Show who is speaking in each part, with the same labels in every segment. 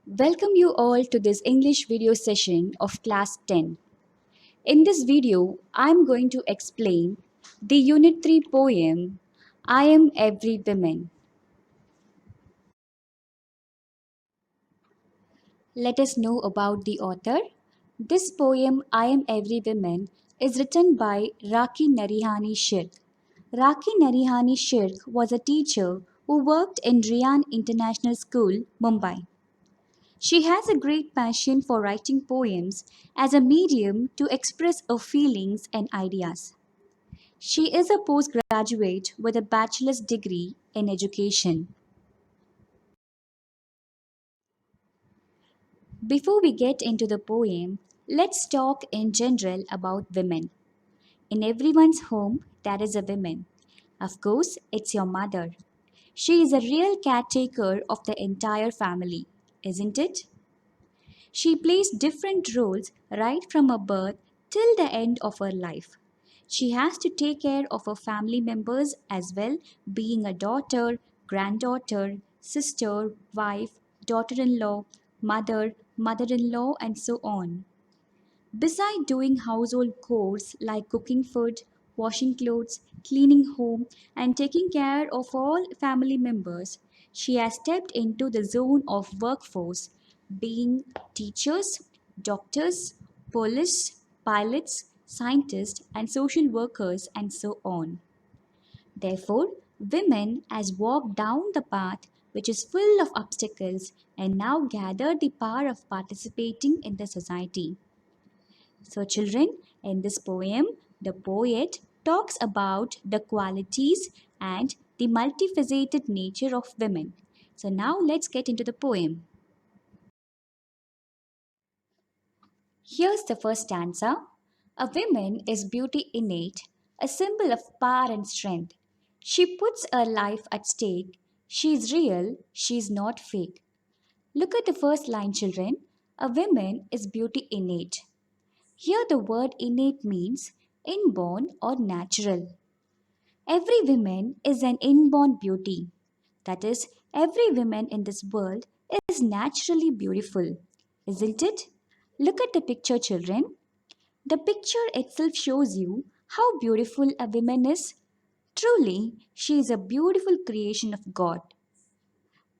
Speaker 1: Welcome you all to this English video session of class 10. In this video, I am going to explain the Unit 3 poem, I Am Every Woman. Let us know about the author. This poem, I Am Every Woman, is written by Rakhi Narihani Shirk. Rakhi Narihani Shirk was a teacher who worked in Riyan International School, Mumbai. She has a great passion for writing poems as a medium to express her feelings and ideas. She is a postgraduate with a bachelor's degree in education. Before we get into the poem, let's talk in general about women. In everyone's home, there is a woman. Of course, it's your mother. She is a real caretaker of the entire family, isn't it? She plays different roles right from her birth till the end of her life. She has to take care of her family members as well, being a daughter, granddaughter, sister, wife, daughter in law, mother, mother in law, and so on. Besides doing household chores like cooking food, washing clothes, cleaning home, and taking care of all family members, she has stepped into the zone of workforce, being teachers, doctors, police, pilots, scientists, and social workers, and so on. Therefore, women has walked down the path which is full of obstacles and now gather the power of participating in the society. So, children, in this poem, the poet talks about the qualities and the multifaceted nature of women. So, now let's get into the poem. Here's the first stanza. A woman is beauty innate, a symbol of power and strength. She puts her life at stake. She's real, she's not fake. Look at the first line, children. A woman is beauty innate. Here the word innate means inborn or natural. Every woman is an inborn beauty. That is, every woman in this world is naturally beautiful. Isn't it? Look at the picture, children. The picture itself shows you how beautiful a woman is. Truly, she is a beautiful creation of God.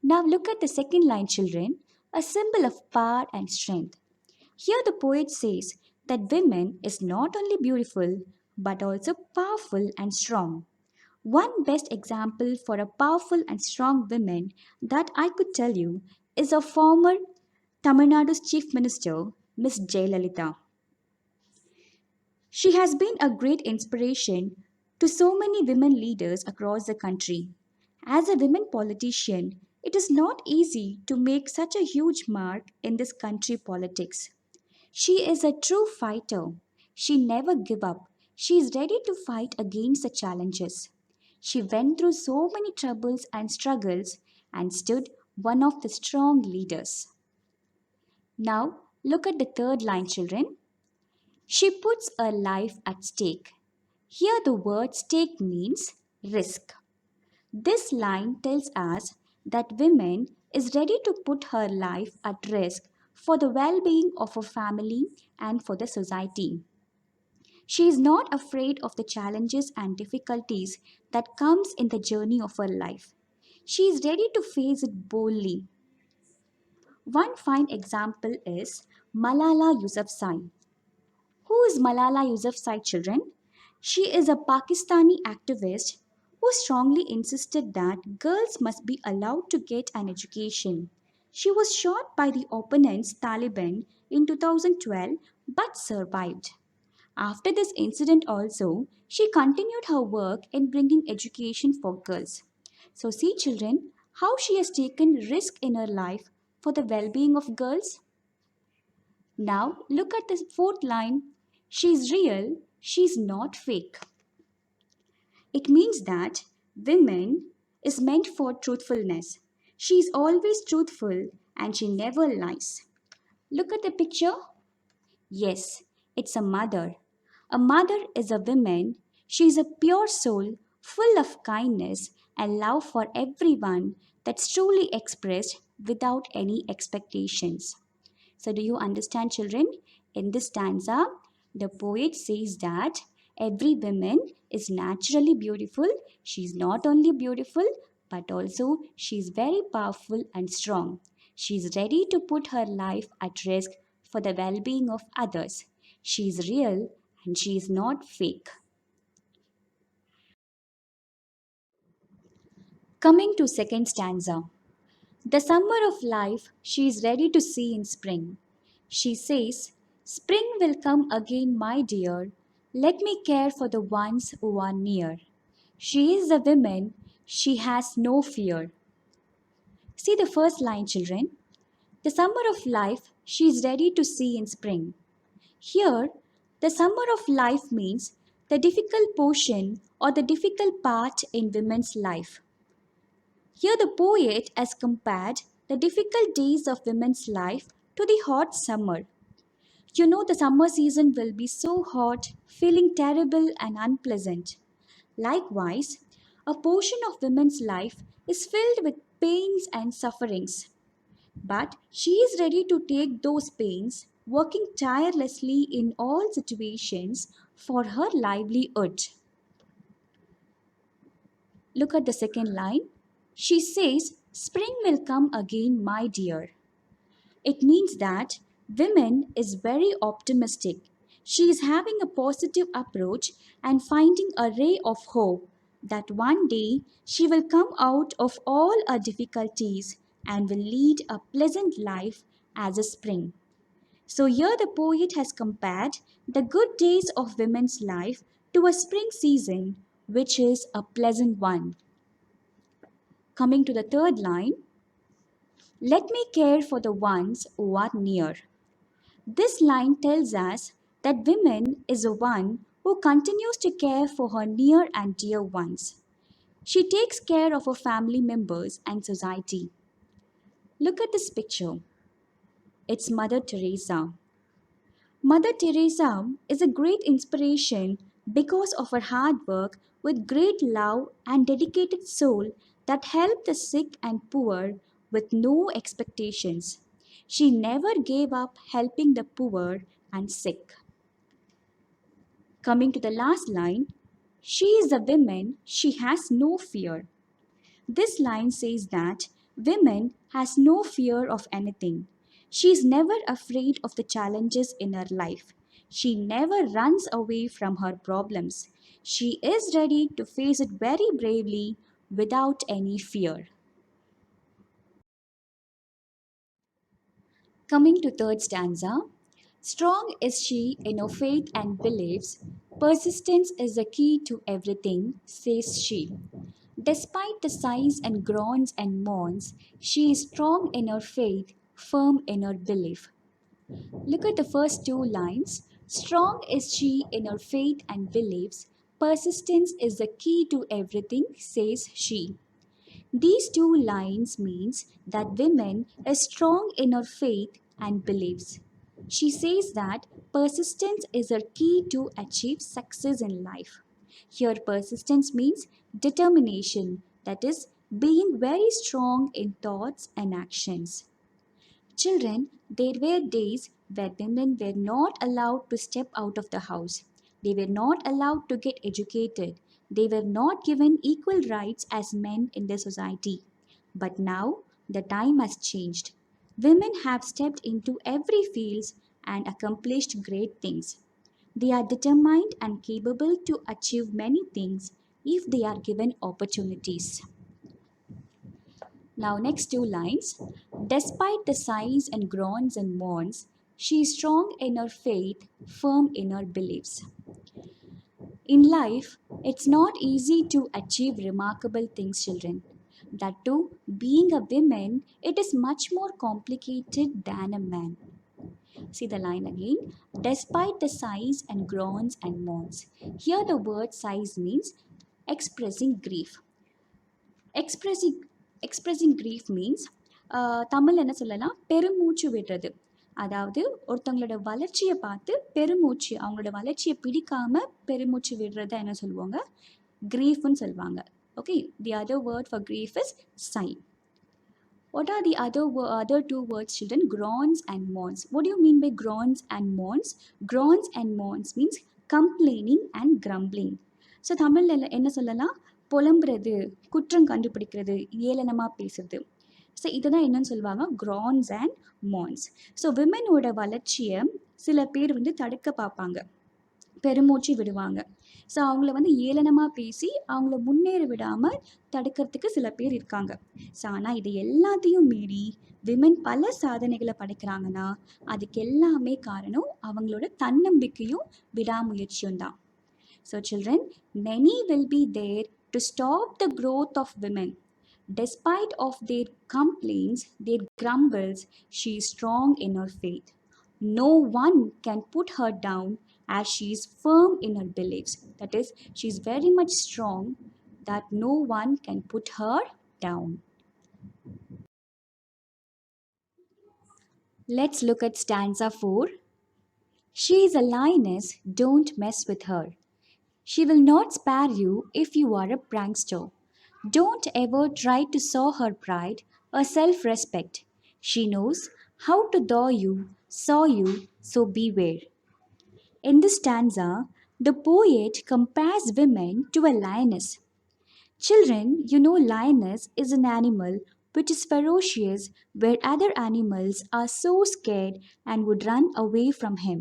Speaker 1: Now look at the second line, children, a symbol of power and strength. Here the poet says that women is not only beautiful but also powerful and strong. One best example for a powerful and strong woman that I could tell you is a former Tamil Nadu's Chief Minister, Miss Jayalalitha. She has been a great inspiration to so many women leaders across the country. As a women politician, it is not easy to make such a huge mark in this country politics. She is a true fighter. She never give up. She is ready to fight against the challenges. She went through so many troubles and struggles and stood one of the strong leaders. Now, look at the third line, children. She puts her life at stake. Here, the word stake means risk. This line tells us that women is ready to put her life at risk for the well-being of her family and for the society. She is not afraid of the challenges and difficulties that comes in the journey of her life. She is ready to face it boldly. One fine example is Malala Yousafzai. Who is Malala Yousafzai, children? She is a Pakistani activist who strongly insisted that girls must be allowed to get an education. She was shot by the opponents Taliban in 2012 but survived. After this incident also, she continued her work in bringing education for girls. So see children, how she has taken risk in her life for the well-being of girls. Now look at the fourth line. She's real, she's not fake. It means that women is meant for truthfulness. She is always truthful and she never lies. Look at the picture. Yes, it's a mother. A mother is a woman. She is a pure soul, full of kindness and love for everyone that's truly expressed without any expectations. So, do you understand, children? In this stanza, the poet says that every woman is naturally beautiful. She's not only beautiful, but also she's very powerful and strong. She's ready to put her life at risk for the well being of others. She's real and she's not fake. Coming to second stanza. The summer of life she is ready to see in spring. She says, Spring will come again, my dear. Let me care for the ones who are near. She is a woman, she has no fear. See the first line, children. The summer of life she is ready to see in spring. Here, the summer of life means the difficult portion or the difficult part in women's life. Here, the poet has compared the difficult days of women's life to the hot summer. You know, the summer season will be so hot, feeling terrible and unpleasant. Likewise, a portion of women's life is filled with pains and sufferings. But she is ready to take those pains, working tirelessly in all situations for her livelihood. Look at the second line. She says, Spring will come again, my dear. It means that women is very optimistic. She is having a positive approach and finding a ray of hope that one day she will come out of all her difficulties and will lead a pleasant life as a spring. So here the poet has compared the good days of women's life to a spring season which is a pleasant one. Coming to the third line, let me care for the ones who are near. This line tells us that woman is a one who continues to care for her near and dear ones. She takes care of her family members and society. Look at this picture. It's Mother Teresa. Mother Teresa is a great inspiration because of her hard work with great love and dedicated soul that helped the sick and poor with no expectations. She never gave up helping the poor and sick. Coming to the last line, she is a woman, she has no fear. This line says that women has no fear of anything. She is never afraid of the challenges in her life. She never runs away from her problems. She is ready to face it very bravely without any fear. Coming to third stanza, strong is she in her faith and beliefs. Persistence is the key to everything, says she. Despite the sighs and groans and moans, she is strong in her faith, firm in her belief. Look at the first two lines. Strong is she in her faith and beliefs. Persistence is the key to everything, says she. These two lines means that women is strong in her faith and beliefs. She says that persistence is her key to achieve success in life. Here persistence means determination, that is being very strong in thoughts and actions. Children, there were days where women were not allowed to step out of the house. They were not allowed to get educated. They were not given equal rights as men in the society. But now the time has changed. Women have stepped into every field and accomplished great things. They are determined and capable to achieve many things if they are given opportunities. Now, next two lines. Despite the sighs and groans and moans, she is strong in her faith, firm in her beliefs. In life, it's not easy to achieve remarkable things, children. That too, being a woman, it is much more complicated than a man. See the line again. Despite the sighs and groans and moans. Here the word sighs means expressing grief. Expressing expressing grief means Tamil என்ன சொல்லலாம் பெருமூச்சு விடுறது. அதாவது ஒருத்தவங்களோட வளர்ச்சியை பார்த்து பெருமூச்சு, அவங்களோட வளர்ச்சியை பிடிக்காம பெருமூச்சு விடுறத என்ன சொல்லுவாங்க, கிரீஃப்னு சொல்லுவாங்க. Okay, the other word for grief is psi. What are the other two words, children? Groans and mourns. What do you mean by groans and mourns? Groans and mourns means complaining and grumbling. So தமிழில் என்ன சொல்லலாம்? புலம்புறது, குற்றம் கண்டுபிடிக்கிறது, ஏளனமாக பேசுறது. So இதை தான் என்னன்னு சொல்லுவாங்க? groans and mourns. ஸோ விமனோட வளர்ச்சியை சில பேர் வந்து தடுக்க பார்ப்பாங்க, பெருமூச்சு விடுவாங்க. ஸோ அவங்கள வந்து ஏளனமாக பேசி அவங்கள முன்னேற விடாமல் தடுக்கிறதுக்கு சில பேர் இருக்காங்க. ஸோ ஆனால் இது எல்லாத்தையும் மீறி விமன் பல சாதனைகளை படைக்கிறாங்கன்னா அதுக்கு எல்லாமே காரணம் அவங்களோட தன்னம்பிக்கையும் விடாமுயற்சியும் தான். So children, many will be there to stop the growth of women. Despite of their complaints, their grumbles, she is strong in her faith. No one can put her down as she is firm in her beliefs. That is, she is very much strong that no one can put her down. Let's look at stanza 4. She is a lioness, don't mess with her. She will not spare you if you are a prankster. Don't ever try to sow her pride or self-respect. She knows how to saw you, so beware. In this stanza, the poet compares women to a lioness. Children, you know lioness is an animal which is ferocious, where other animals are so scared and would run away from him.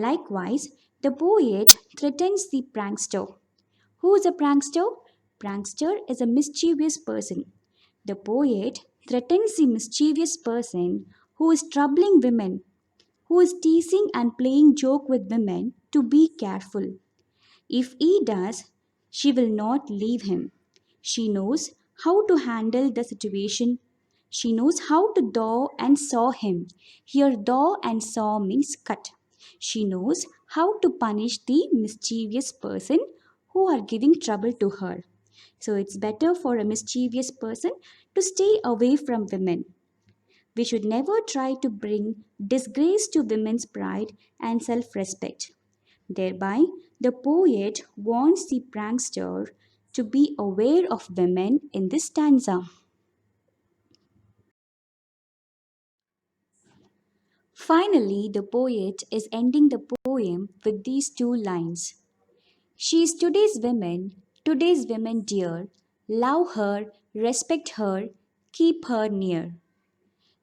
Speaker 1: Likewise, the poet threatens the prankster. Who is a prankster? Prankster is a mischievous person. The poet threatens the mischievous person who is troubling women, who is teasing and playing joke with women, to be careful. If he does, she will not leave him. She knows how to handle the situation. She knows how to daw and saw him. Here, daw and saw means cut. She knows how to punish the mischievous person who are giving trouble to her. So it's better for a mischievous person to stay away from women. We should never try to bring disgrace to women's pride and self-respect. Thereby, the poet wants the prankster to be aware of women in this stanza. Finally, the poet is ending the poem with these two lines. She is today's women dear. Love her, respect her, keep her near.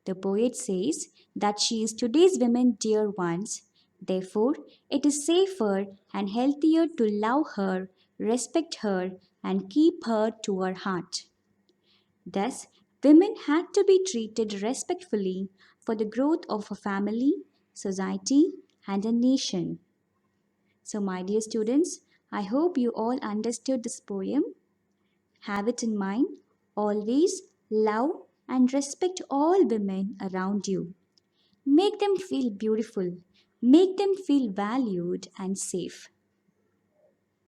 Speaker 1: The poet says that she is today's women dear ones. Therefore, it is safer and healthier to love her, respect her, and keep her to our heart. Thus, women had to be treated respectfully for the growth of a family, society, and a nation. So, my dear students, I hope you all understood this poem. Have it in mind. Always love and respect all women around you. Make them feel beautiful. Make them feel valued and safe.